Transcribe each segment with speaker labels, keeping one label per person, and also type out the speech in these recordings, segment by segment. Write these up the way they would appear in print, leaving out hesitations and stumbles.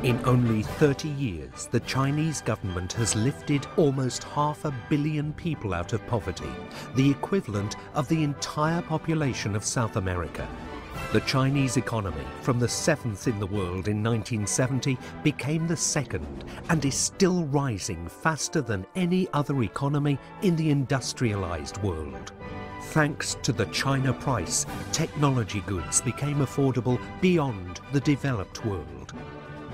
Speaker 1: In only 30 years, the Chinese government has lifted almost 500 million people out of poverty, the equivalent of the entire population of South America. The Chinese economy, from the 7th in the world in 1970, became the 2nd and is still rising faster than any other economy in the industrialized world. Thanks to the China price, technology goods became affordable beyond the developed world.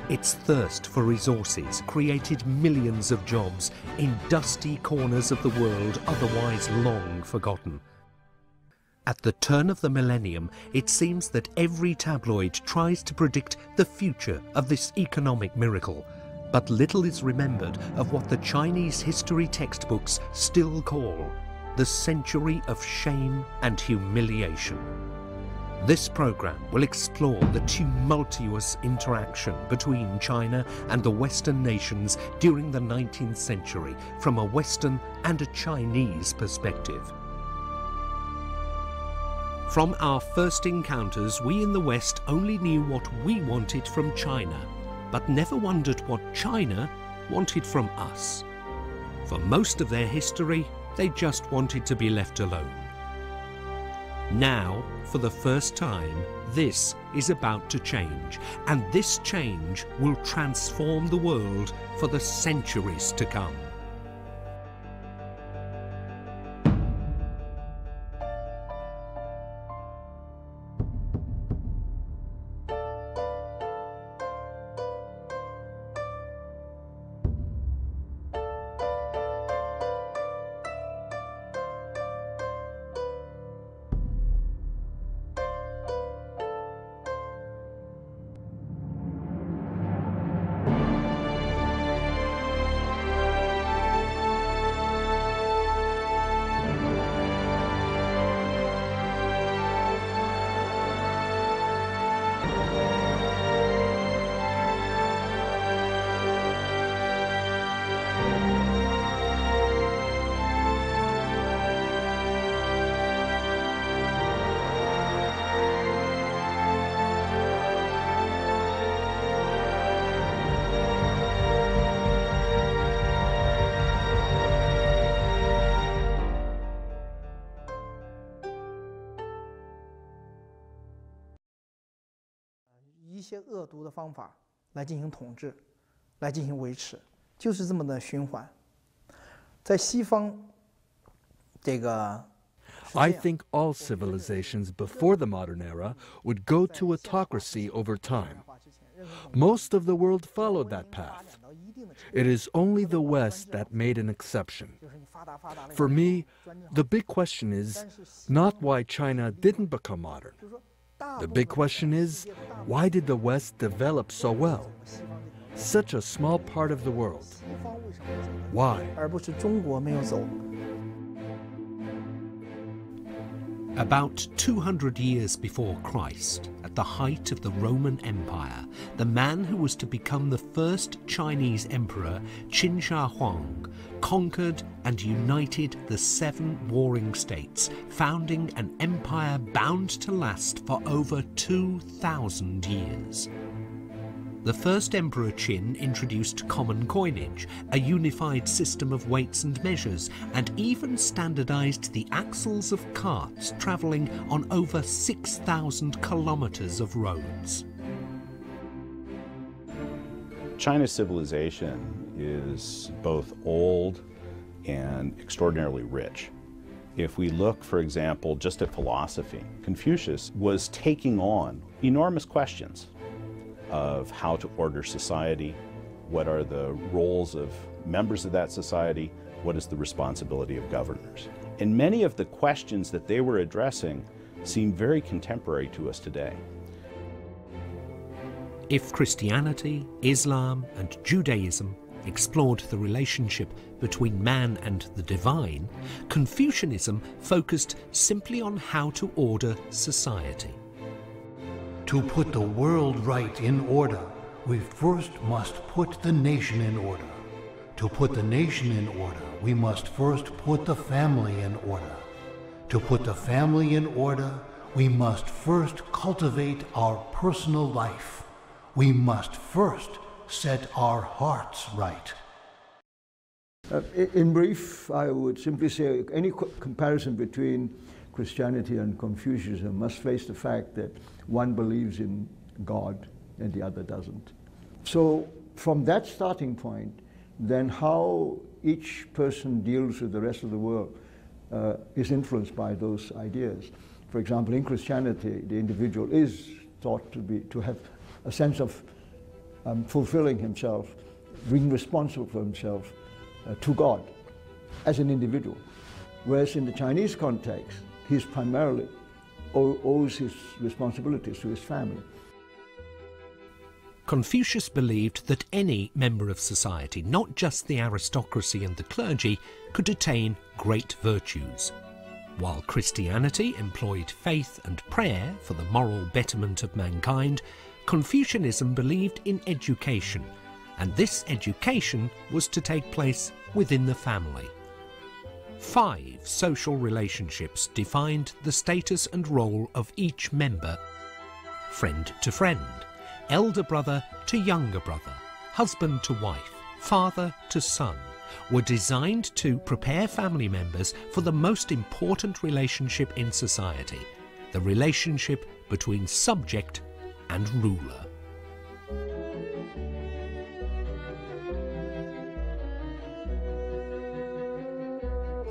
Speaker 1: Its thirst for resources created millions of jobs in dusty corners of the world otherwise long forgotten. At the turn of the millennium, it seems that every tabloid tries to predict the future of this economic miracle, but little is remembered of what the Chinese history textbooks still call the century of shame and humiliation. This program will explore the tumultuous interaction between China and the Western nations during the 19th century from a Western and a Chinese perspective. From our first encounters, we in the West only knew what we wanted from China, but never wondered what China wanted from us. For most of their history, they just wanted to be left alone. Now, for the first time, this is about to change, and this change will transform the world for the centuries to come.
Speaker 2: 一些恶毒的方法来进行统治，来进行维持，就是这么的循环。在西方，这个
Speaker 3: I think all civilizations before the modern era would go to autocracy over time. Most of the world followed that path. It is only the West that made an exception. For me, the big question is not why China didn't become modern. The big question is, why did the West develop so well? Such a small part of the world. Why?
Speaker 1: About 200 years before Christ, at the height of the Roman Empire, the man who was to become the first Chinese emperor, Qin Shi Huang, conquered and united the 7 warring states, founding an empire bound to last for over 2,000 years. The first Emperor Qin introduced common coinage, a unified system of weights and measures, and even standardized the axles of carts traveling on over 6,000 kilometers of roads.
Speaker 4: China's civilization is both old and extraordinarily rich. If we look, for example, just at philosophy, Confucius was taking on enormous questions of how to order society, what are the roles of members of that society, what is the responsibility of governors. And many of the questions that they were addressing seem very contemporary to us today.
Speaker 1: If Christianity, Islam, and Judaism explored the relationship between man and the divine, Confucianism focused simply on how to order society.
Speaker 5: To put the world right in order, we first must put the nation in order. To put the nation in order, we must first put the family in order. To put the family in order, we must first cultivate our personal life. We must first set our hearts right.
Speaker 6: In brief, I would simply say any comparison between Christianity and Confucianism must face the fact that one believes in God and the other doesn't. So from that starting point, then how each person deals with the rest of the world is influenced by those ideas. For example, in Christianity, the individual is thought to have a sense of fulfilling himself, being responsible for himself to God as an individual. Whereas in the Chinese context, he's primarily owes his responsibilities to his family.
Speaker 1: Confucius believed that any member of society, not just the aristocracy and the clergy, could attain great virtues. While Christianity employed faith and prayer for the moral betterment of mankind, Confucianism believed in education, and this education was to take place within the family. 5 social relationships defined the status and role of each member: friend to friend, elder brother to younger brother, husband to wife, father to son, were designed to prepare family members for the most important relationship in society, the relationship between subject and ruler.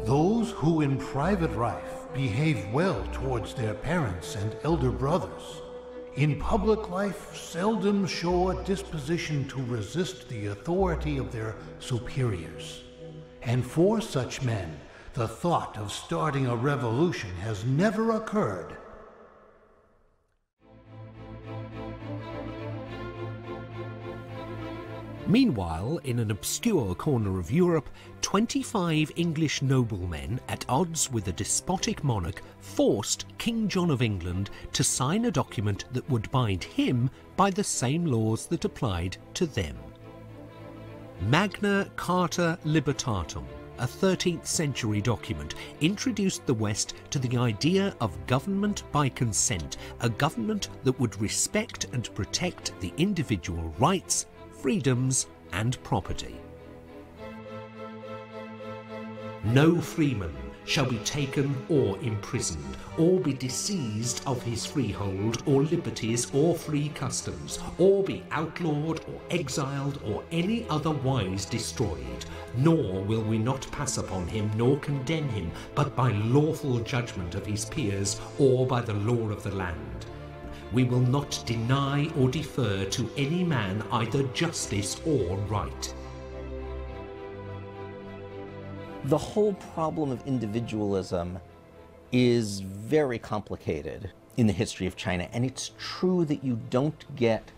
Speaker 5: Those who in private life behave well towards their parents and elder brothers, in public life seldom show a disposition to resist the authority of their superiors. And for such men, the thought of starting a revolution has never occurred.
Speaker 1: Meanwhile, in an obscure corner of Europe, 25 English noblemen, at odds with a despotic monarch, forced King John of England to sign a document that would bind him by the same laws that applied to them. Magna Carta Libertatum, a 13th century document, introduced the West to the idea of government by consent, a government that would respect and protect the individual rights, freedoms and property. No freeman shall be taken or imprisoned, or be disseized of his freehold or liberties or free customs, or be outlawed or exiled or any otherwise destroyed, nor will we not pass upon him nor condemn him, but by lawful judgment of his peers or by the law of the land. We will not deny or defer to any man either justice or right.
Speaker 7: The whole problem of individualism is very complicated in the history of China, and it's true that you don't get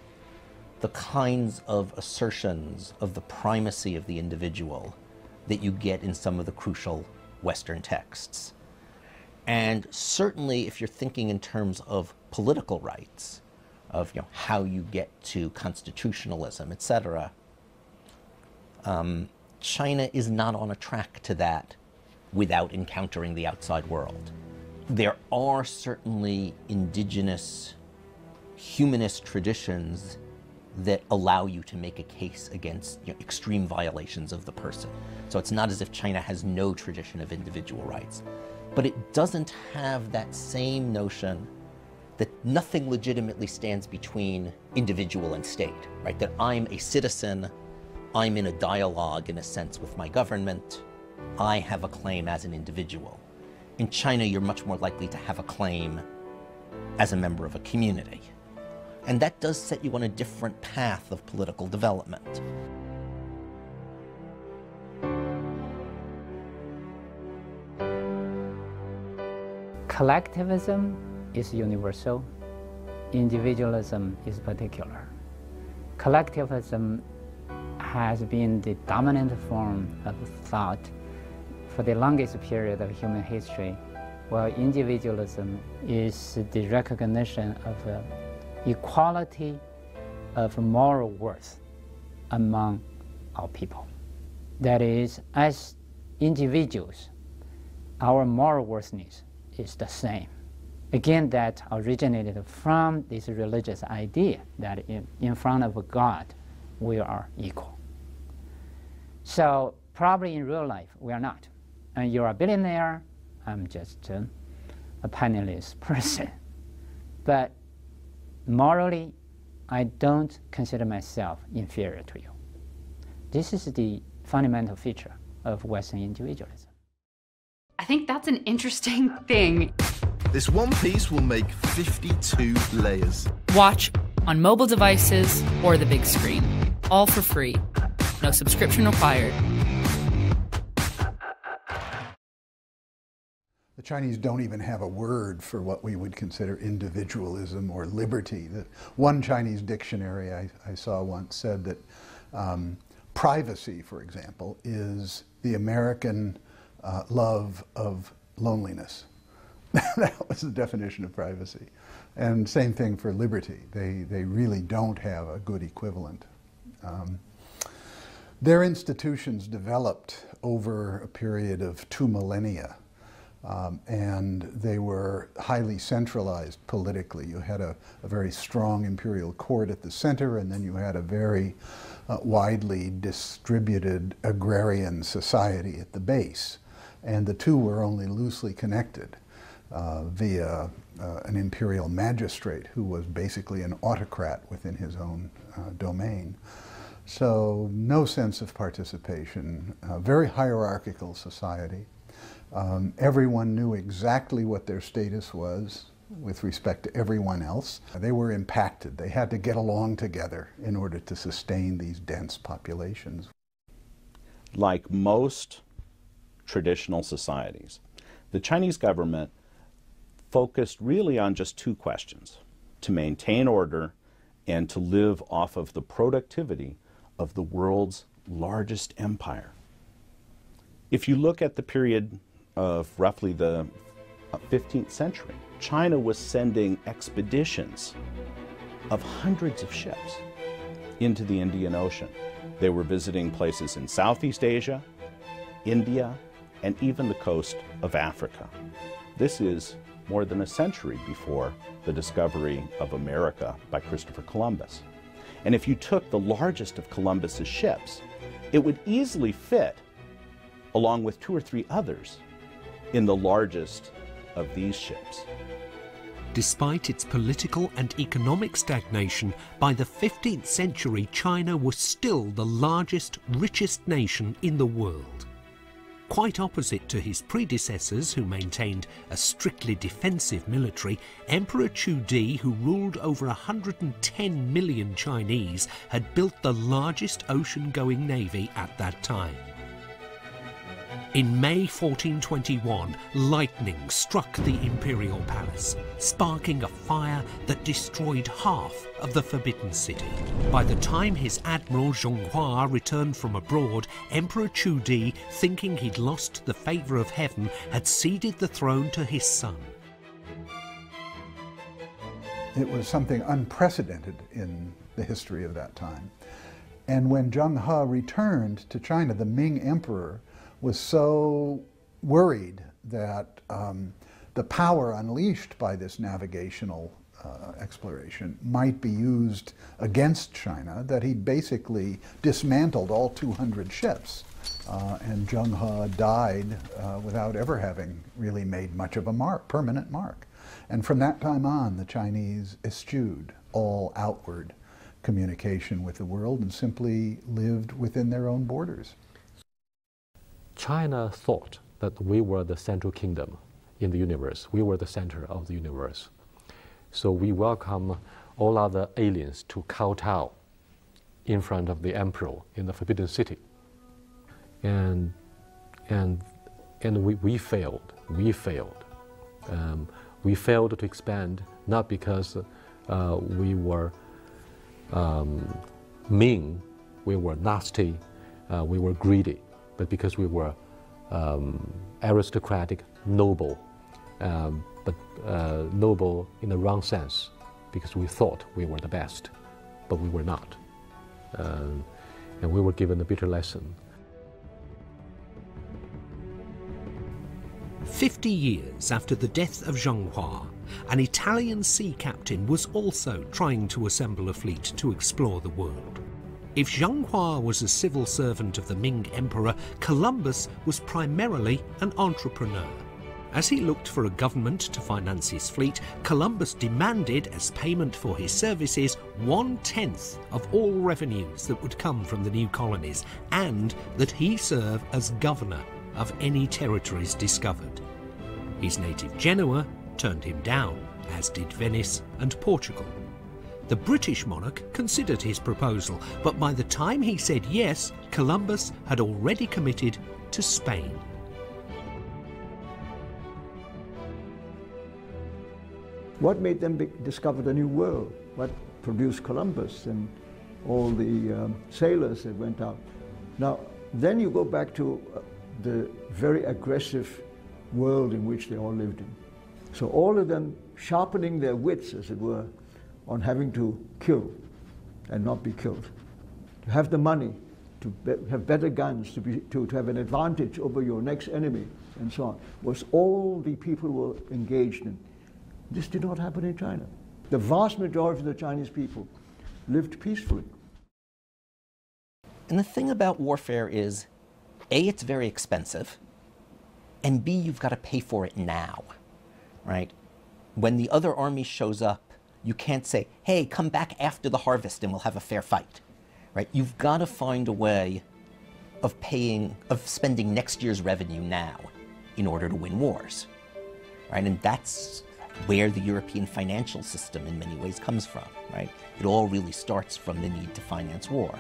Speaker 7: the kinds of assertions of the primacy of the individual that you get in some of the crucial Western texts. And certainly if you're thinking in terms of political rights, of how you get to constitutionalism, etc., China is not on a track to that without encountering the outside world. There are certainly indigenous humanist traditions that allow you to make a case against extreme violations of the person. So it's not as if China has no tradition of individual rights. But it doesn't have that same notion that nothing legitimately stands between individual and state, right? That I'm a citizen, I'm in a dialogue in a sense with my government, I have a claim as an individual. In China, you're much more likely to have a claim as a member of a community. And that does set you on a different path of political development.
Speaker 8: Collectivism is universal, individualism is particular. Collectivism has been the dominant form of thought for the longest period of human history, while individualism is the recognition of equality of moral worth among all people. That is, as individuals, our moral worthiness is the same. Again, that originated from this religious idea that in front of God, we are equal. So probably in real life, we are not. And you're a billionaire, I'm just a penniless person. But morally, I don't consider myself inferior to you. This is the fundamental feature of Western individualism.
Speaker 9: I think that's an interesting thing.
Speaker 10: This one piece will make 52 layers.
Speaker 9: Watch on mobile devices or the big screen. All for free. No subscription required.
Speaker 11: The Chinese don't even have a word for what we would consider individualism or liberty. One Chinese dictionary I saw once said that privacy, for example, is the American love of loneliness. That was the definition of privacy. And same thing for liberty. They really don't have a good equivalent. Their institutions developed over a period of 2 millennia. And they were highly centralized politically. You had a very strong imperial court at the center, and then you had a very widely distributed agrarian society at the base. And the two were only loosely connected via an imperial magistrate who was basically an autocrat within his own domain. So no sense of participation, very hierarchical society. Everyone knew exactly what their status was with respect to everyone else. They were impacted. They had to get along together in order to sustain these dense populations.
Speaker 4: Like most traditional societies, the Chinese government focused really on just 2 questions: to maintain order and to live off of the productivity of the world's largest empire. If you look at the period of roughly the 15th century, China was sending expeditions of hundreds of ships into the Indian Ocean. They were visiting places in Southeast Asia, India, and even the coast of Africa. This is more than a century before the discovery of America by Christopher Columbus. And if you took the largest of Columbus's ships, it would easily fit, along with 2 or 3 others, in the largest of these ships.
Speaker 1: Despite its political and economic stagnation, by the 15th century, China was still the largest, richest nation in the world. Quite opposite to his predecessors, who maintained a strictly defensive military, Emperor Di, who ruled over 110 million Chinese, had built the largest ocean-going navy at that time. In May 1421, lightning struck the imperial palace, sparking a fire that destroyed half of the Forbidden City. By the time his admiral Zhonghua returned from abroad, Emperor Di, thinking he'd lost the favour of heaven, had ceded the throne to his son.
Speaker 11: It was something unprecedented in the history of that time. And when Zheng He returned to China, the Ming emperor was so worried that the power unleashed by this navigational exploration might be used against China that he basically dismantled all 200 ships. And Zheng He died without ever having really made much of a permanent mark. And from that time on, the Chinese eschewed all outward communication with the world and simply lived within their own borders.
Speaker 12: China thought that we were the central kingdom in the universe. We were the center of the universe. So we welcome all other aliens to kowtow in front of the emperor in the Forbidden City. And we failed. We failed. We failed to expand, not because we were mean, we were nasty, we were greedy, but because we were aristocratic, noble, but noble in the wrong sense, because we thought we were the best, but we were not. And we were given a bitter lesson.
Speaker 1: 50 years after the death of Zhonghua, an Italian sea captain was also trying to assemble a fleet to explore the world. If Zhenghua was a civil servant of the Ming Emperor, Columbus was primarily an entrepreneur. As he looked for a government to finance his fleet, Columbus demanded, as payment for his services, 1/10 of all revenues that would come from the new colonies, and that he serve as governor of any territories discovered. His native Genoa turned him down, as did Venice and Portugal. The British monarch considered his proposal, but by the time he said yes, Columbus had already committed to Spain.
Speaker 6: What made them discover the New World? What produced Columbus and all the sailors that went out? Now, then you go back to the very aggressive world in which they all lived in. So all of them sharpening their wits, as it were, on having to kill and not be killed. To have the money, to have better guns, to have an advantage over your next enemy, and so on, was all the people were engaged in. This did not happen in China. The vast majority of the Chinese people lived peacefully.
Speaker 7: And the thing about warfare is, A, it's very expensive, and B, you've got to pay for it now, right? When the other army shows up, you can't say, hey, come back after the harvest and we'll have a fair fight, right? You've got to find a way of spending next year's revenue now in order to win wars, right? And that's where the European financial system in many ways comes from, right? It all really starts from the need to finance war.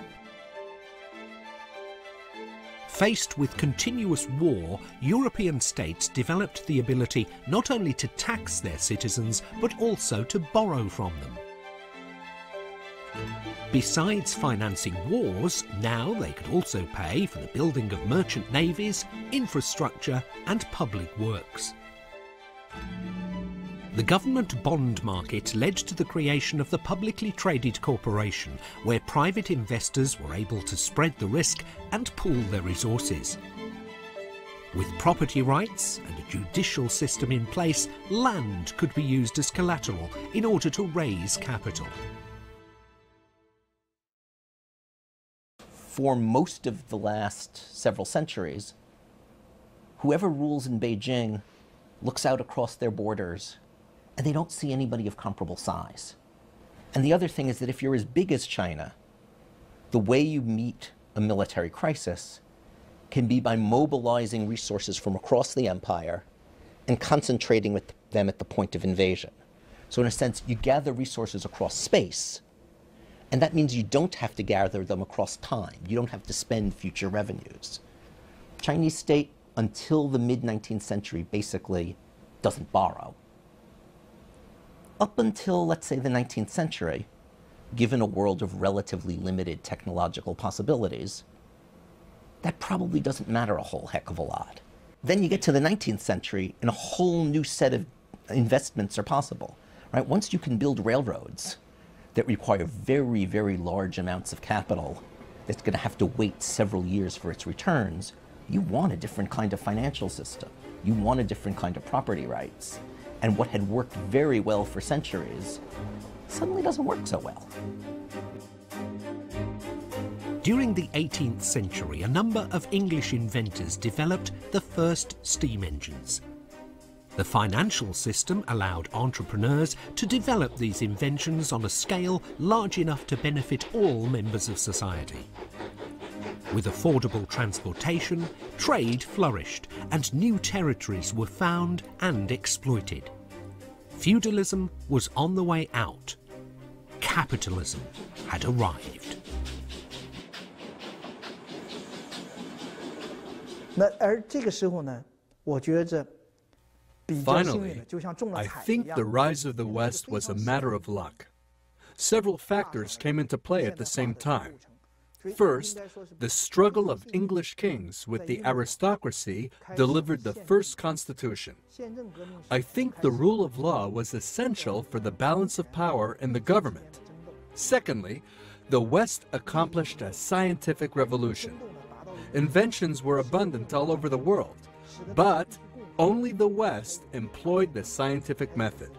Speaker 1: Faced with continuous war, European states developed the ability not only to tax their citizens, but also to borrow from them. Besides financing wars, now they could also pay for the building of merchant navies, infrastructure, and public works. The government bond market led to the creation of the publicly traded corporation, where private investors were able to spread the risk and pool their resources. With property rights and a judicial system in place, land could be used as collateral in order to raise capital.
Speaker 7: For most of the last several centuries, whoever rules in Beijing looks out across their borders and they don't see anybody of comparable size. And the other thing is that if you're as big as China, the way you meet a military crisis can be by mobilizing resources from across the empire and concentrating with them at the point of invasion. So in a sense, you gather resources across space, and that means you don't have to gather them across time. You don't have to spend future revenues. Chinese state, until the mid-19th century, basically doesn't borrow. Up until, let's say, the 19th century, given a world of relatively limited technological possibilities, that probably doesn't matter a whole heck of a lot. Then you get to the 19th century, and a whole new set of investments are possible, right? Once you can build railroads that require very, very large amounts of capital that's going to have to wait several years for its returns, you want a different kind of financial system. You want a different kind of property rights. And what had worked very well for centuries suddenly doesn't work so well.
Speaker 1: During the 18th century, a number of English inventors developed the first steam engines. The financial system allowed entrepreneurs to develop these inventions on a scale large enough to benefit all members of society. With affordable transportation, trade flourished and new territories were found and exploited. Feudalism was on the way out. Capitalism had arrived.
Speaker 2: 那而这个时候呢，我觉着比较幸运的，
Speaker 3: Finally,
Speaker 2: 就像中了
Speaker 3: I
Speaker 2: 彩一
Speaker 3: think
Speaker 2: 样
Speaker 3: the。rise of the West was a matter of luck. Several factors came into play at the same time. First, the struggle of English kings with the aristocracy delivered the first constitution. I think the rule of law was essential for the balance of power in the government. Secondly, the West accomplished a scientific revolution. Inventions were abundant all over the world, but only the West employed the scientific method.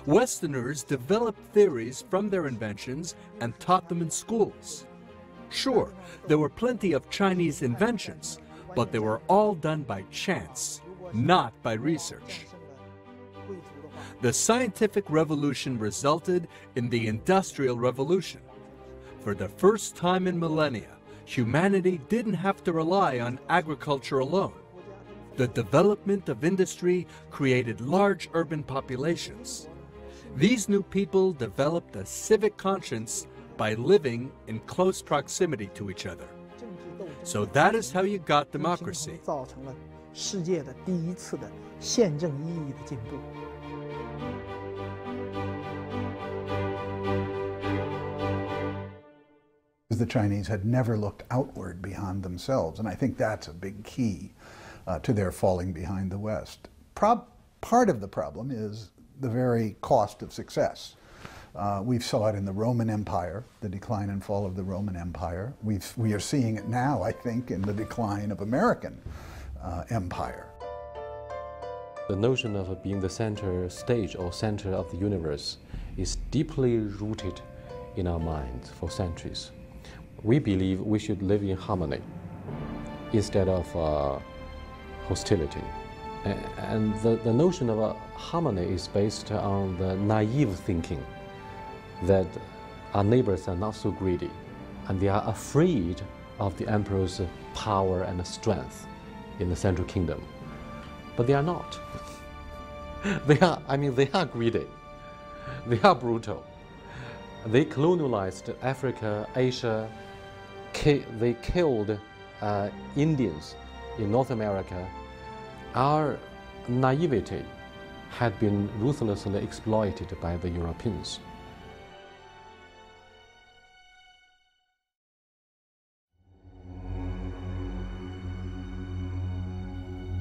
Speaker 3: Westerners developed theories from their inventions and taught them in schools. Sure, there were plenty of Chinese inventions, but they were all done by chance, not by research. The scientific revolution resulted in the Industrial Revolution. For the first time in millennia, humanity didn't have to rely on agriculture alone. The development of industry created large urban populations. These new people developed a civic conscience by living in close proximity to each other. So that is how you got democracy.
Speaker 11: The Chinese had never looked outward beyond themselves, and I think that's a big key to their falling behind the West. Part of the problem is the very cost of success. We saw it in the Roman Empire, the decline and fall of the Roman Empire. We are seeing it now, I think, in the decline of American empire.
Speaker 12: The notion of being the center stage or center of the universe is deeply rooted in our minds for centuries. We believe we should live in harmony instead of hostility. And the notion of harmony is based on the naive thinking that our neighbors are not so greedy and they are afraid of the emperor's power and strength in the Central Kingdom. But they are not. They are greedy. They are brutal. They colonialized Africa, Asia. They killed Indians in North America. Our naivety had been ruthlessly exploited by the Europeans.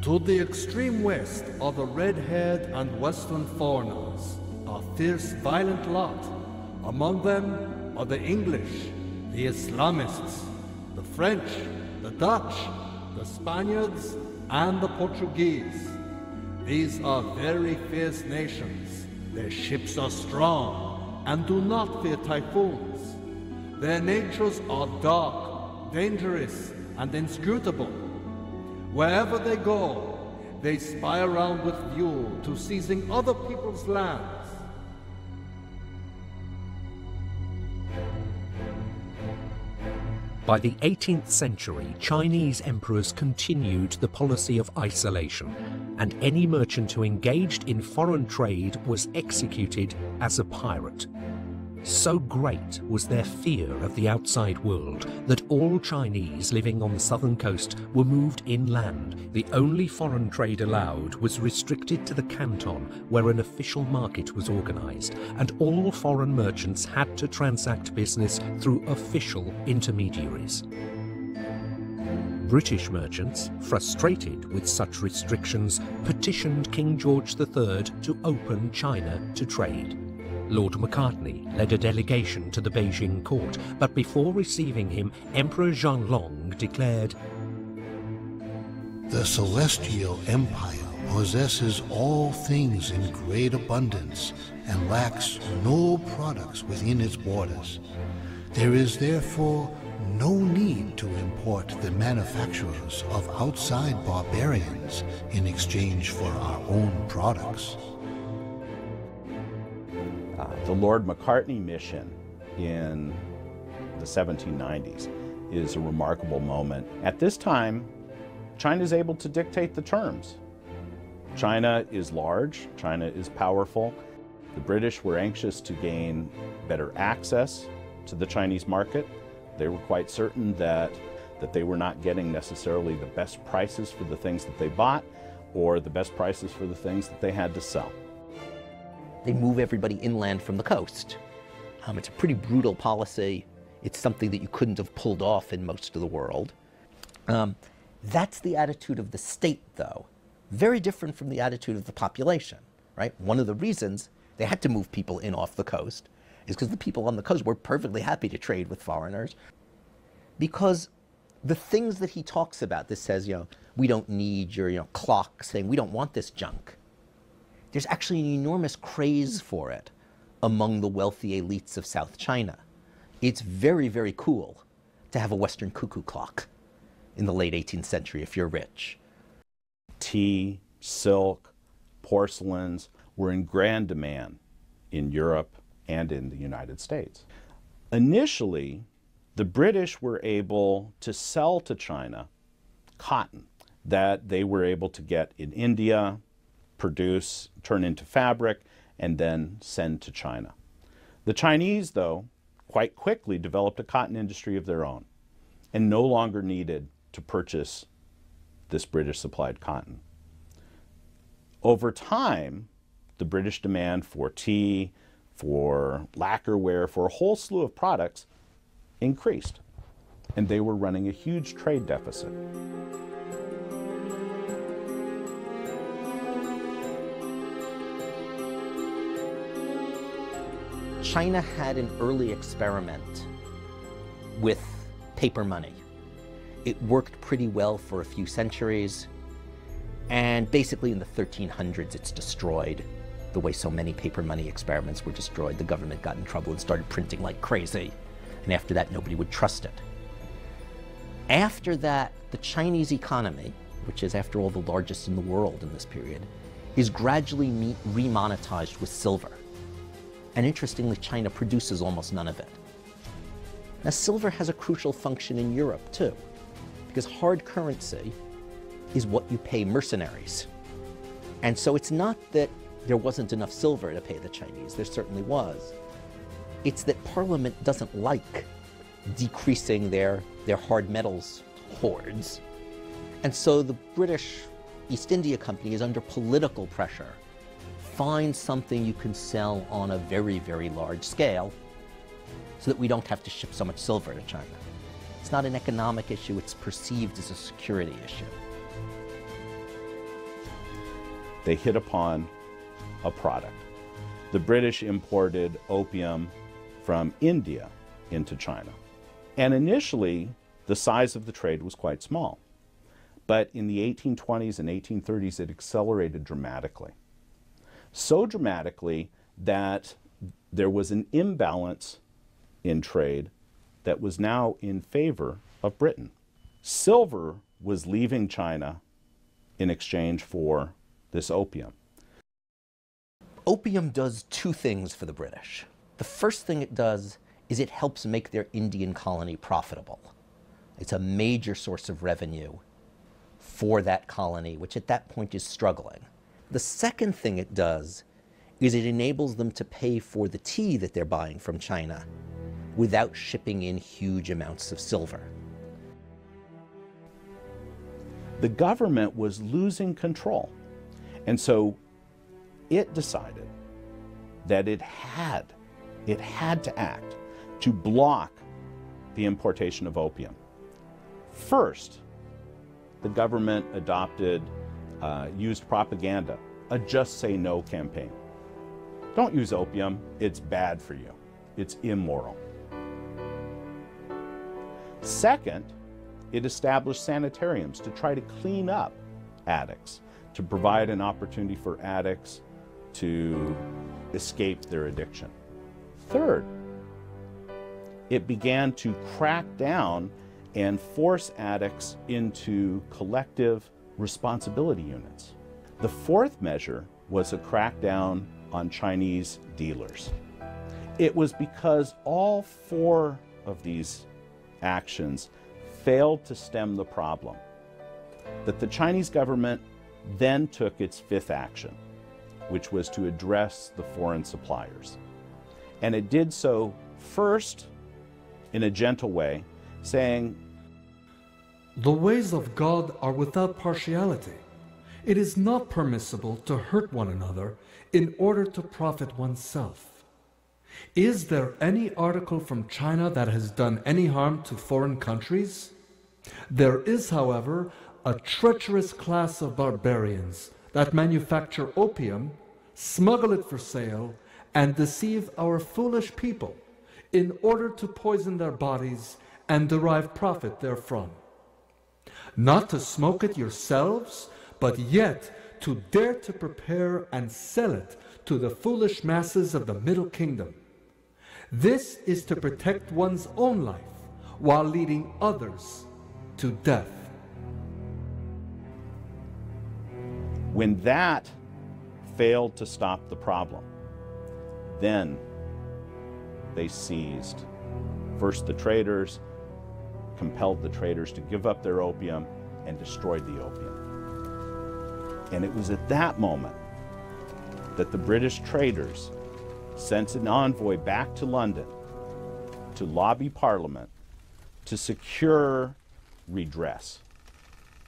Speaker 3: To the extreme west are the red-haired and western foreigners, a fierce, violent lot. Among them are the English, the Islamists, the French, the Dutch, the Spaniards, and the Portuguese. These are very fierce nations. Their ships are strong and do not fear typhoons. Their natures are dark, dangerous, and inscrutable. Wherever they go, they spy around with view to seizing other people's lands.
Speaker 1: By the 18th century, Chinese emperors continued the policy of isolation, and any merchant who engaged in foreign trade was executed as a pirate. So great was their fear of the outside world that all Chinese living on the southern coast were moved inland. The only foreign trade allowed was restricted to the canton, where an official market was organized, and all foreign merchants had to transact business through official intermediaries. British merchants, frustrated with such restrictions, petitioned King George III to open China to trade. Lord Macartney led a delegation to the Beijing court, but before receiving him, Emperor Zhonglong declared,
Speaker 5: "The Celestial Empire possesses all things in great abundance and lacks no products within its borders. There is therefore no need to import the manufacturers of outside barbarians in exchange for our own products."
Speaker 4: The Lord Macartney mission in the 1790s is a remarkable moment. At this time, China is able to dictate the terms. China is large, China is powerful. The British were anxious to gain better access to the Chinese market. They were quite certain that they were not getting necessarily the best prices for the things that they bought or the best prices for the things that they had to sell.
Speaker 7: They move everybody inland from the coast. It's a pretty brutal policy. It's something that you couldn't have pulled off in most of the world. That's the attitude of the state, though. Very different from the attitude of the population, right? One of the reasons they had to move people in off the coast is because the people on the coast were perfectly happy to trade with foreigners. Because the things that he talks about, this says, we don't need your clock, saying we don't want this junk. there's actually an enormous craze for it among the wealthy elites of South China. It's very, very cool to have a Western cuckoo clock in the late 18th century if you're rich.
Speaker 4: Tea, silk, porcelains were in grand demand in Europe and in the United States. Initially, the British were able to sell to China cotton that they were able to get in India, produce, turn into fabric, and then send to China. The Chinese, though, quite quickly developed a cotton industry of their own and no longer needed to purchase this British-supplied cotton. Over time, the British demand for tea, for lacquerware, for a whole slew of products increased, and they were running a huge trade deficit.
Speaker 7: China had an early experiment with paper money. It worked pretty well for a few centuries, and basically in the 1300s it's destroyed. The way so many paper money experiments were destroyed, the government got in trouble and started printing like crazy, and after that nobody would trust it. After that, the Chinese economy, which is after all the largest in the world in this period, is gradually remonetized with silver. And interestingly, China produces almost none of it. Now, silver has a crucial function in Europe too, because hard currency is what you pay mercenaries. And so it's not that there wasn't enough silver to pay the Chinese, there certainly was. It's that Parliament doesn't like decreasing their hard metals hoards. And so the British East India Company is under political pressure. Find something you can sell on a very, very large scale so that we don't have to ship so much silver to China. It's not an economic issue, it's perceived as a security issue.
Speaker 4: They hit upon a product. The British imported opium from India into China. And initially, the size of the trade was quite small. But in the 1820s and 1830s, it accelerated dramatically. So dramatically that there was an imbalance in trade that was now in favor of Britain. Silver was leaving China in exchange for this opium.
Speaker 7: Opium does two things for the British. The first thing it does is it helps make their Indian colony profitable. It's a major source of revenue for that colony, which at that point is struggling. The second thing it does is it enables them to pay for the tea that they're buying from China without shipping in huge amounts of silver.
Speaker 4: The government was losing control, and so it decided that it had to act to block the importation of opium. First, the government used propaganda, a just say no campaign. Don't use opium, it's bad for you, it's immoral. Second, it established sanitariums to try to clean up addicts, to provide an opportunity for addicts to escape their addiction. Third, it began to crack down and force addicts into collective responsibility units. The fourth measure was a crackdown on Chinese dealers. It was because all four of these actions failed to stem the problem that the Chinese government then took its fifth action, which was to address the foreign suppliers. And it did so first in a gentle way, saying,
Speaker 3: "The ways of God are without partiality. It is not permissible to hurt one another in order to profit oneself. Is there any article from China that has done any harm to foreign countries? There is, however, a treacherous class of barbarians that manufacture opium, smuggle it for sale, and deceive our foolish people in order to poison their bodies and derive profit therefrom. Not to smoke it yourselves, but yet to dare to prepare and sell it to the foolish masses of the Middle Kingdom. This is to protect one's own life while leading others to death.
Speaker 4: When that failed to stop the problem, then they seized first the traders, compelled the traders to give up their opium, and destroyed the opium. And it was at that moment that the British traders sent an envoy back to London to lobby Parliament to secure redress,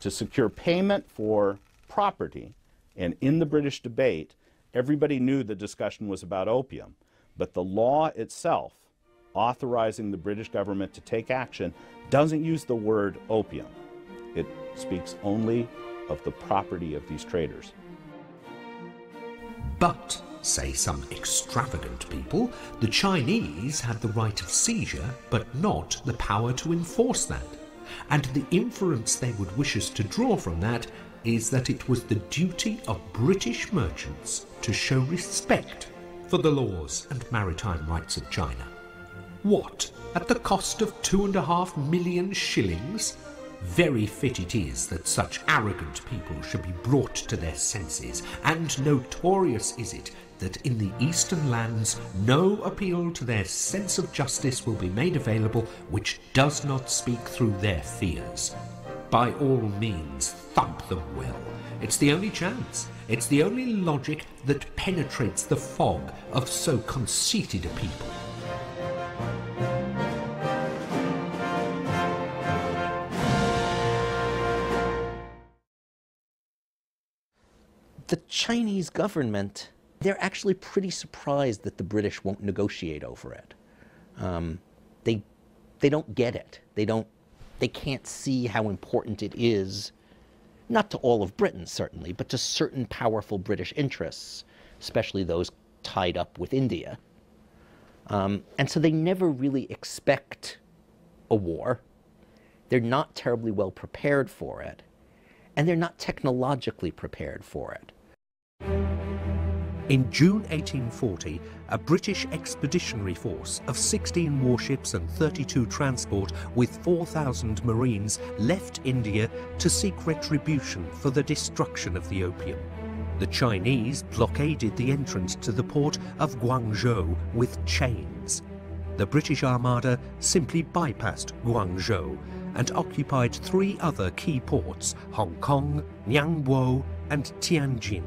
Speaker 4: to secure payment for property. And in the British debate, everybody knew the discussion was about opium, but the law itself authorizing the British government to take action doesn't use the word opium. It speaks only of the property of these traders.
Speaker 1: But, say some extravagant people, the Chinese had the right of seizure, but not the power to enforce that. And the inference they would wish us to draw from that is that it was the duty of British merchants to show respect for the laws and maritime rights of China. What, at the cost of 2.5 million shillings? Very fit it is that such arrogant people should be brought to their senses, and notorious is it that in the eastern lands no appeal to their sense of justice will be made available which does not speak through their fears. By all means, thump them well. It's the only chance. It's the only logic that penetrates the fog of so conceited a people.
Speaker 7: The Chinese government, they're actually pretty surprised that the British won't negotiate over it. They don't get it. They can't see how important it is, not to all of Britain certainly, but to certain powerful British interests, especially those tied up with India. And so they never really expect a war. They're not terribly well prepared for it, and they're not technologically prepared for it.
Speaker 1: In June 1840, a British expeditionary force of 16 warships and 32 transport with 4,000 marines left India to seek retribution for the destruction of the opium. The Chinese blockaded the entrance to the port of Guangzhou with chains. The British Armada simply bypassed Guangzhou and occupied 3 other key ports, Hong Kong, Nyangbo and Tianjin.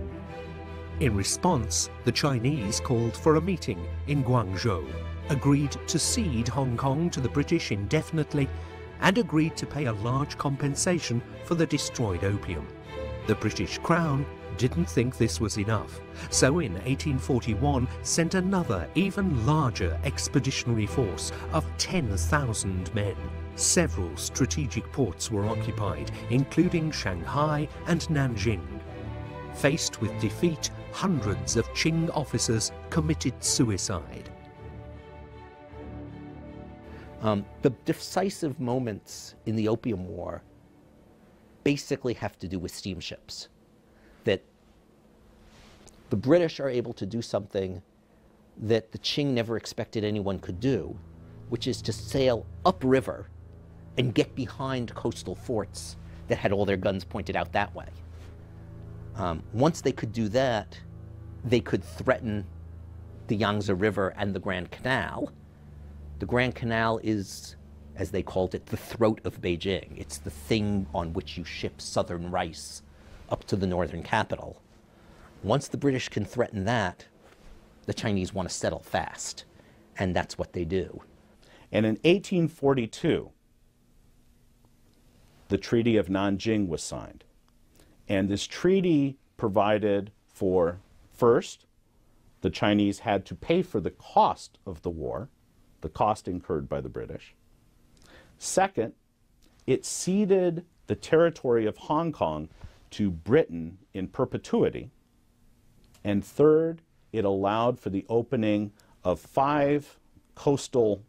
Speaker 1: In response, the Chinese called for a meeting in Guangzhou, agreed to cede Hong Kong to the British indefinitely, and agreed to pay a large compensation for the destroyed opium. The British Crown didn't think this was enough, so in 1841 sent another, even larger expeditionary force of 10,000 men. Several strategic ports were occupied, including Shanghai and Nanjing. Faced with defeat, hundreds of Qing officers committed suicide.
Speaker 7: The decisive moments in the Opium War basically have to do with steamships. That the British are able to do something that the Qing never expected anyone could do, which is to sail upriver and get behind coastal forts that had all their guns pointed out that way. Once they could do that, they could threaten the Yangtze River and the Grand Canal. The Grand Canal is, as they called it, the throat of Beijing. It's the thing on which you ship southern rice up to the northern capital. Once the British can threaten that, the Chinese want to settle fast, and that's what they do.
Speaker 4: And in 1842, the Treaty of Nanjing was signed. And this treaty provided for, first, the Chinese had to pay for the cost of the war, the cost incurred by the British. Second, it ceded the territory of Hong Kong to Britain in perpetuity. And third, it allowed for the opening of 5 coastal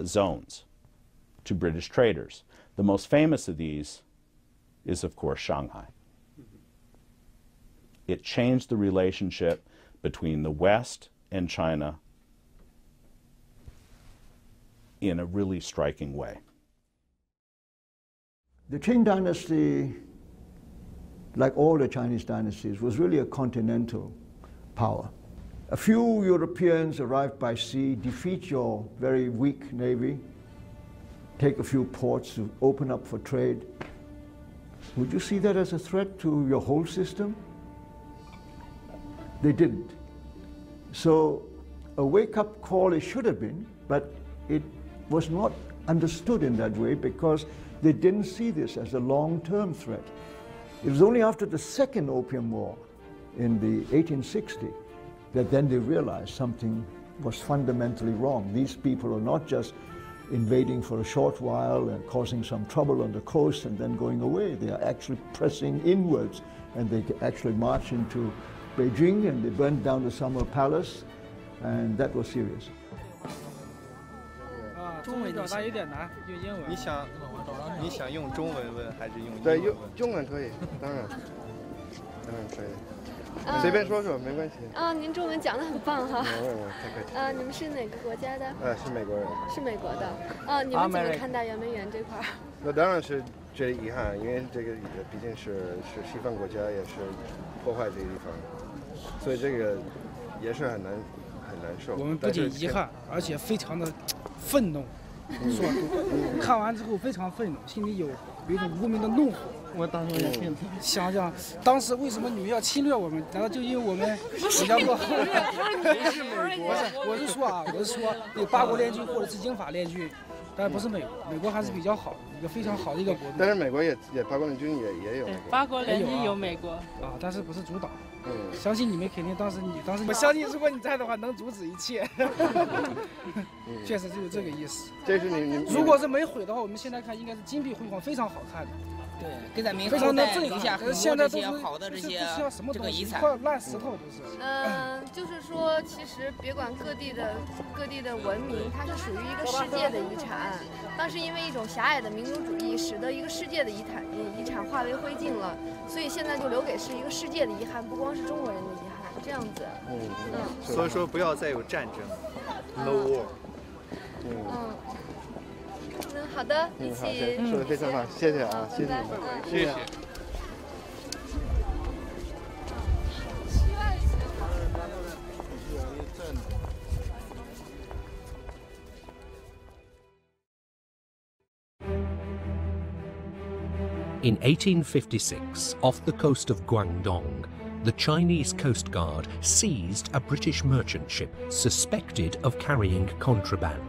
Speaker 4: zones to British traders. The most famous of these is, of course, Shanghai. It changed the relationship between the West and China in a really striking way.
Speaker 6: The Qing dynasty, like all the Chinese dynasties, was really a continental power. A few Europeans arrived by sea, defeat your very weak navy, take a few ports to open up for trade. Would you see that as a threat to your whole system? They didn't. So a wake-up call it should have been, but it was not understood in that way because they didn't see this as a long-term threat. It was only after the second Opium War in the 1860 that then they realized something was fundamentally wrong. These people are not just invading for a short while and causing some trouble on the coast and then going away. They are actually pressing inwards, and they actually march into Beijing and they burned down the Summer Palace, and that was serious.
Speaker 13: 中文表达有点难，用英文。你想用中文问还是用英文？
Speaker 14: 对，用中文可以，当然可以。随便说说没关系。
Speaker 15: 您中文讲得很棒哈。
Speaker 14: 太客气。
Speaker 15: 你们是哪个国家的？
Speaker 14: 是美国人。
Speaker 15: 是美国的。你们怎么看待圆明园这块？
Speaker 14: 那当然是觉得遗憾，因为这个毕竟是西方国家，也是破坏这个地方，所以这个也是很难受。
Speaker 13: 我们不仅遗憾，而且非常的愤怒。看完之后非常愤怒，心里有一种无名的怒火。我当时也挺想想，当时为什么你们要侵略我们？难道就因为我们比较落后？不是美国，我是说那八国联军或者是英法联军，但不是美国，美国还是比较好，一个非常好的一个国度。
Speaker 14: 但是美国也八国联军也有。
Speaker 16: 八国联军有美国
Speaker 13: 但是不是主导。相信你们肯定当时，我相信如果你在的话，能阻止一切。确实就是这个意思。
Speaker 14: 这是你
Speaker 13: 如果是没毁的话，我们现在看应该是金碧辉煌，非常好看的。
Speaker 16: 对，给咱们
Speaker 13: 非常的震
Speaker 16: 撼。
Speaker 13: 现在
Speaker 16: 这些好的这些
Speaker 13: 什么东西，
Speaker 16: 遗产，
Speaker 13: 一块烂石头都是。
Speaker 15: 就是说，其实别管各地的文明，它是属于一个世界的遗产。当时因为一种狭隘的民族主义，使得一个世界的遗产化为灰烬了，所以现在就留给是一个世界的遗憾，不光是中国人的遗憾，这样子。
Speaker 13: 所以说不要再有战争 ，No war。
Speaker 15: 好的，一起。
Speaker 14: 说的非常好，谢谢啊，谢谢，谢谢。
Speaker 1: In 1856, off the coast of Guangdong, the Chinese Coast Guard seized a British merchant ship suspected of carrying contraband.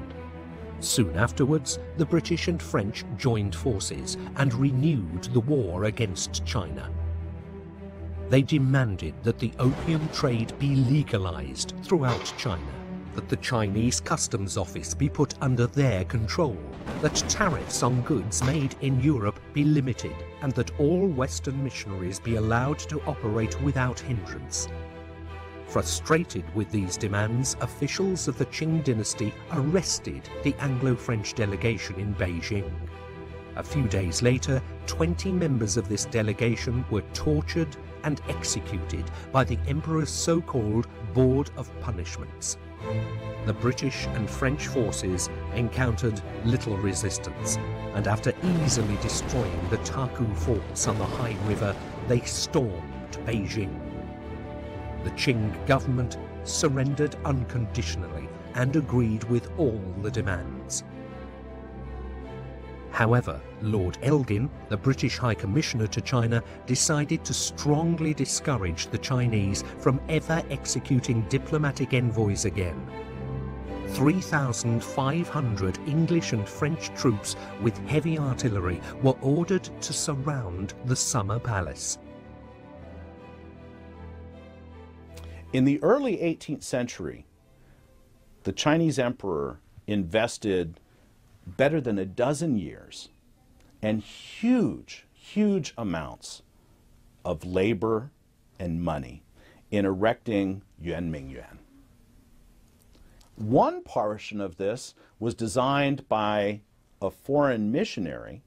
Speaker 1: Soon afterwards, the British and French joined forces and renewed the war against China. They demanded that the opium trade be legalized throughout China, that the Chinese customs office be put under their control, that tariffs on goods made in Europe be limited, and that all Western missionaries be allowed to operate without hindrance. Frustrated with these demands, officials of the Qing dynasty arrested the Anglo-French delegation in Beijing. A few days later, 20 members of this delegation were tortured and executed by the emperor's so-called Board of Punishments. The British and French forces encountered little resistance, and after easily destroying the Taku forts on the high river, they stormed Beijing. The Qing government surrendered unconditionally and agreed with all the demands. However, Lord Elgin, the British High Commissioner to China, decided to strongly discourage the Chinese from ever executing diplomatic envoys again. 3,500 English and French troops with heavy artillery were ordered to surround the Summer Palace.
Speaker 4: In the early 18th century, the Chinese emperor invested better than a dozen years and huge amounts of labor and money in erecting Yuanmingyuan. One portion of this was designed by a foreign missionary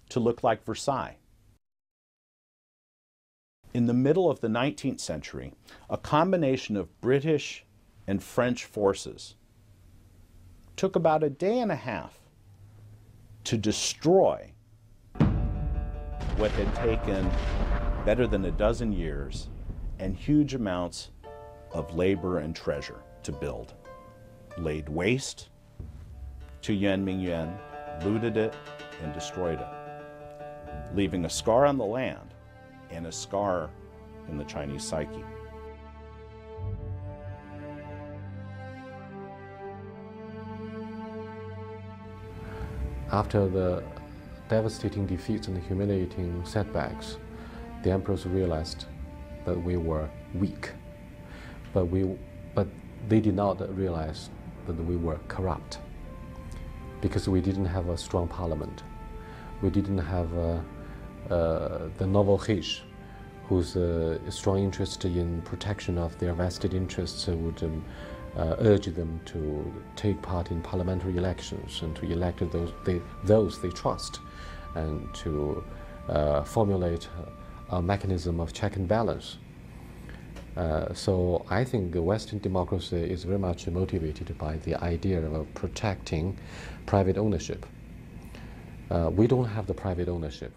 Speaker 4: to look like Versailles. In the middle of the 19th century, a combination of British and French forces took about a day and a half to destroy what had taken better than a dozen years and huge amounts of labor and treasure to build. Laid waste to Yuan, looted it, and destroyed it, leaving a scar on the land and a scar in the Chinese psyche.
Speaker 12: After the devastating defeats and humiliating setbacks, the emperors realized that we were weak, but they did not realize that we were corrupt, because we didn't have a strong parliament. We didn't have the noble Heish, whose strong interest in protection of their vested interests would urge them to take part in parliamentary elections and to elect those they trust, and to formulate a mechanism of check and balance. So I think Western democracy is very much motivated by the idea of protecting private ownership. We don't have the private ownership.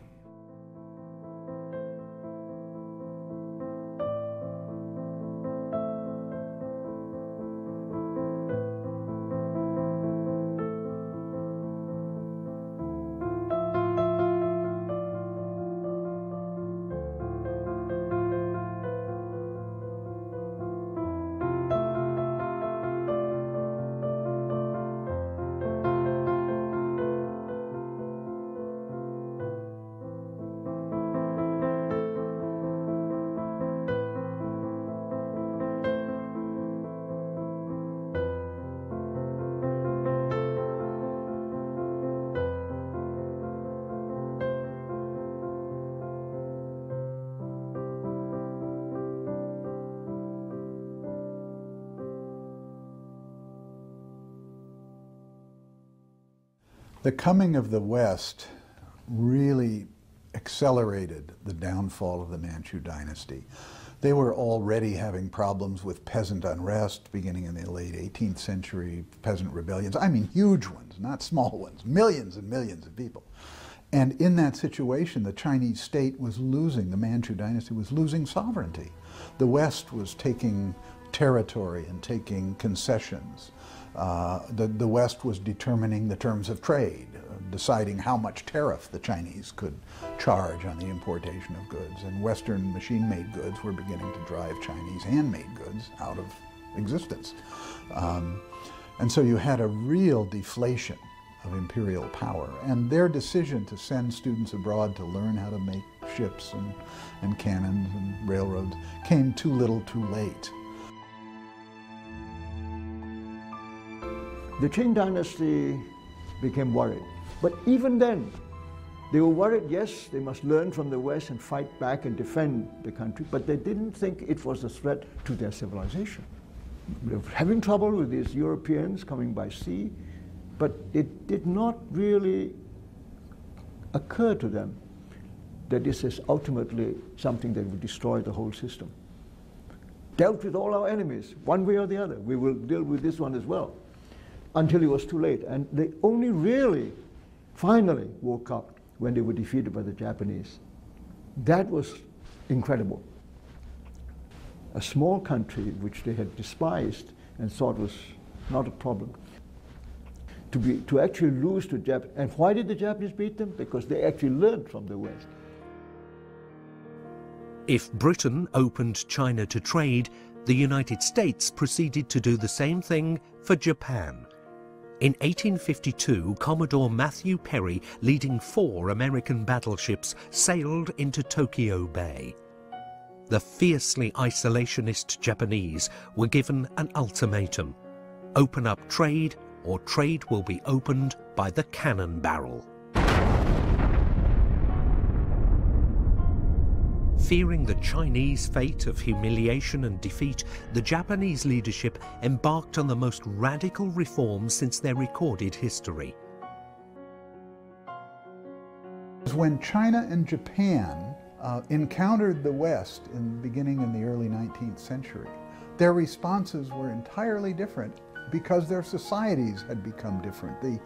Speaker 11: The coming of the West really accelerated the downfall of the Manchu dynasty. They were already having problems with peasant unrest beginning in the late 18th century, peasant rebellions. I mean huge ones, not small ones, millions and millions of people. And in that situation, the Chinese state was losing, the Manchu dynasty was losing sovereignty. The West was taking territory and taking concessions. The West was determining the terms of trade, deciding how much tariff the Chinese could charge on the importation of goods. And Western machine-made goods were beginning to drive Chinese handmade goods out of existence. And so you had a real deflation of imperial power. And their decision to send students abroad to learn how to make ships and cannons and railroads came too little too late.
Speaker 6: The Qing dynasty became worried. But even then, they were worried, yes, they must learn from the West and fight back and defend the country, but they didn't think it was a threat to their civilization. They were having trouble with these Europeans coming by sea, but it did not really occur to them that this is ultimately something that would destroy the whole system. Dealt with all our enemies, one way or the other. We will deal with this one as well, until it was too late. And they only really finally woke up when they were defeated by the Japanese. That was incredible. A small country which they had despised and thought was not a problem, to actually lose to Japan. And why did the Japanese beat them? Because they actually learned from the West.
Speaker 1: If Britain opened China to trade, the United States proceeded to do the same thing for Japan. In 1852, Commodore Matthew Perry, leading 4 American battleships, sailed into Tokyo Bay. The fiercely isolationist Japanese were given an ultimatum: open up trade, or trade will be opened by the cannon barrel. Fearing the Chinese fate of humiliation and defeat, the Japanese leadership embarked on the most radical reforms since their recorded history.
Speaker 11: When China and Japan encountered the West beginning in the early 19th century, their responses were entirely different because their societies had become different.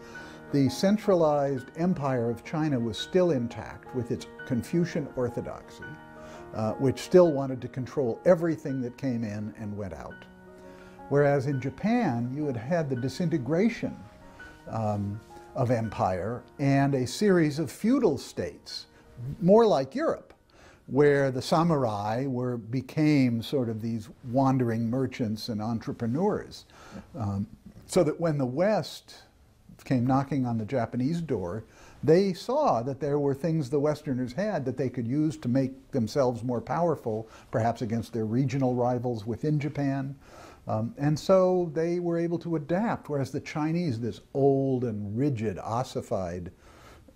Speaker 11: The centralized empire of China was still intact with its Confucian orthodoxy, which still wanted to control everything that came in and went out. Whereas in Japan, you had had the disintegration of empire and a series of feudal states, more like Europe, where the samurai became sort of these wandering merchants and entrepreneurs. So that when the West came knocking on the Japanese door, they saw that there were things the Westerners had that they could use to make themselves more powerful, perhaps against their regional rivals within Japan. And so they were able to adapt, whereas the Chinese, this old and rigid, ossified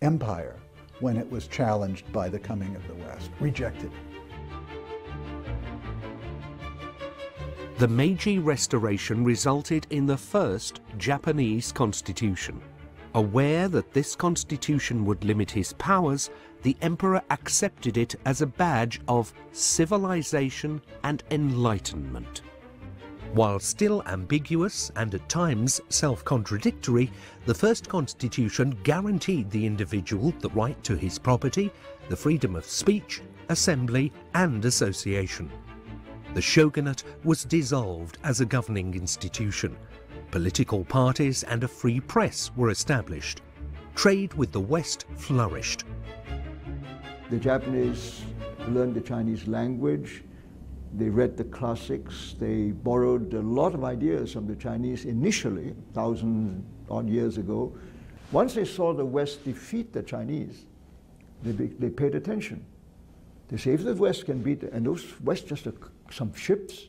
Speaker 11: empire, when it was challenged by the coming of the West, rejected.
Speaker 1: The Meiji Restoration resulted in the first Japanese constitution. Aware that this constitution would limit his powers, the emperor accepted it as a badge of civilization and enlightenment. While still ambiguous and at times self-contradictory, the first constitution guaranteed the individual the right to his property, the freedom of speech, assembly and association. The shogunate was dissolved as a governing institution. Political parties and a free press were established. Trade with the West flourished.
Speaker 6: The Japanese learned the Chinese language. They read the classics. They borrowed a lot of ideas from the Chinese initially, 1,000-odd years ago. Once they saw the West defeat the Chinese, they paid attention. They say, if the West can beat, and those West just some ships,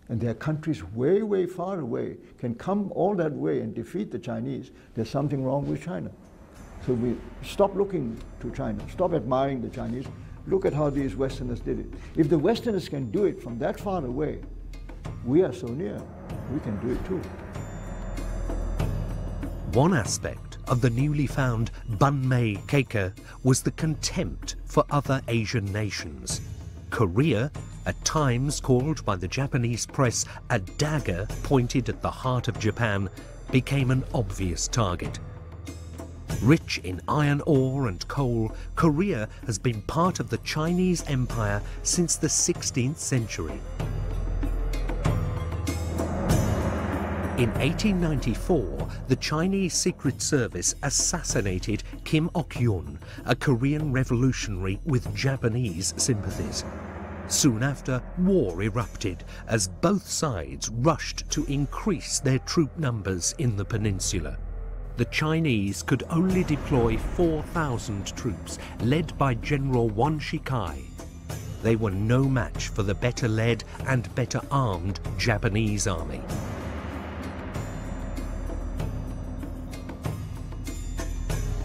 Speaker 6: and their countries way, way far away, can come all that way and defeat the Chinese, there's something wrong with China. So we stop looking to China, stop admiring the Chinese. Look at how these Westerners did it. If the Westerners can do it from that far away, we are so near, we can do it too.
Speaker 1: One aspect of the newly found Banmei Keika was the contempt for other Asian nations. Korea, at times called by the Japanese press a dagger pointed at the heart of Japan, became an obvious target. Rich in iron ore and coal, Korea has been part of the Chinese Empire since the 16th century. In 1894, the Chinese Secret Service assassinated Kim Ok-yun, a Korean revolutionary with Japanese sympathies. Soon after, war erupted as both sides rushed to increase their troop numbers in the peninsula. The Chinese could only deploy 4,000 troops, led by General Wan Shikai. They were no match for the better led and better armed Japanese army.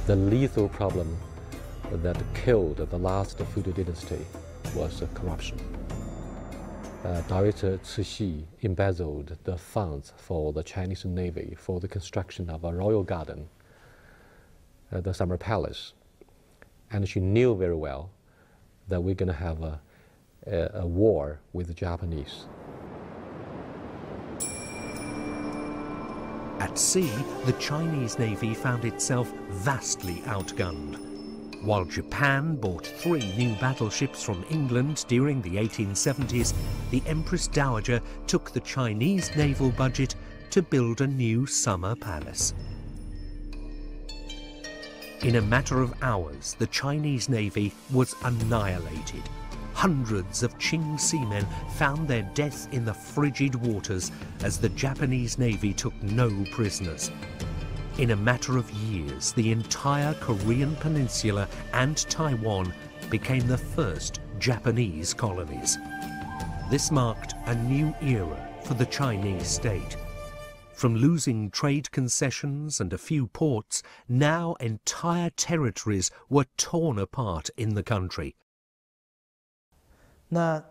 Speaker 12: The lethal problem that killed the last feudal dynasty was corruption. Director Cixi embezzled the funds for the Chinese Navy for the construction of a royal garden, the Summer Palace. And she knew very well that we're going to have a war with the Japanese.
Speaker 1: At sea, the Chinese Navy found itself vastly outgunned. While Japan bought 3 new battleships from England during the 1870s, the Empress Dowager took the Chinese naval budget to build a new summer palace. In a matter of hours, the Chinese Navy was annihilated. Hundreds of Qing seamen found their death in the frigid waters as the Japanese Navy took no prisoners. In a matter of years, the entire Korean peninsula and Taiwan became the first Japanese colonies. This marked a new era for the Chinese state. From losing trade concessions and a few ports, now entire territories were torn apart in the country.
Speaker 2: I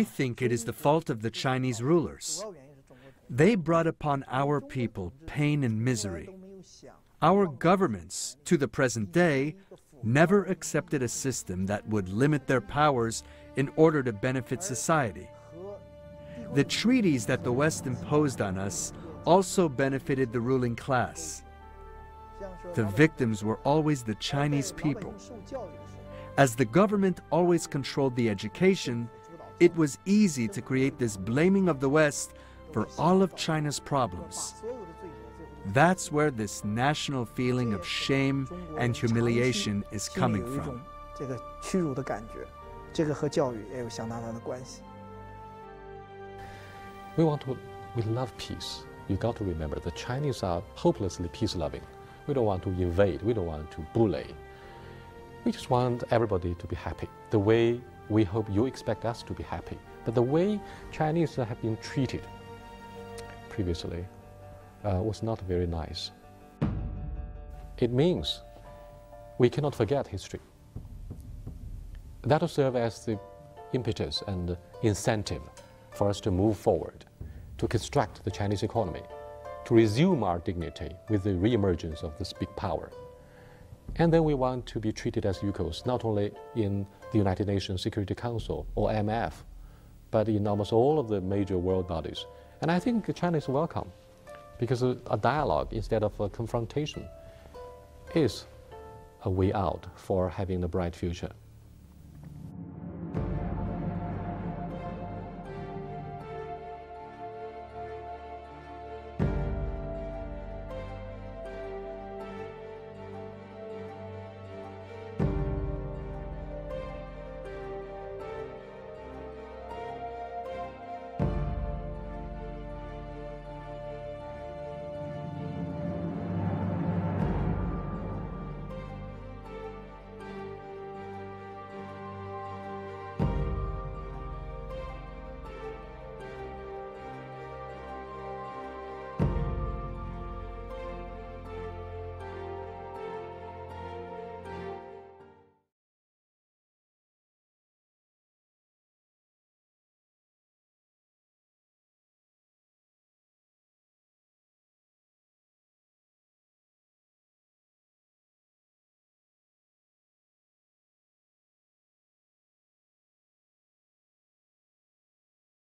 Speaker 3: think it is the fault of the Chinese rulers. They brought upon our people pain and misery. Our governments, to the present day, never accepted a system that would limit their powers in order to benefit society. The treaties that the West imposed on us also benefited the ruling class. The victims were always the Chinese people. As the government always controlled the education, it was easy to create this blaming of the West for all of China's problems. That's where this national feeling of shame and humiliation is coming from.
Speaker 12: We love peace. You got to remember, the Chinese are hopelessly peace-loving. We don't want to invade, we don't want to bully. We just want everybody to be happy, the way we hope you expect us to be happy. But the way Chinese have been treated previously was not very nice. It means we cannot forget history. That will serve as the impetus and incentive for us to move forward, to construct the Chinese economy, to resume our dignity with the reemergence of this big power. And then we want to be treated as equals, not only in the United Nations Security Council or IMF, but in almost all of the major world bodies. And I think China is welcome, because a dialogue instead of a confrontation is a way out for having a bright future.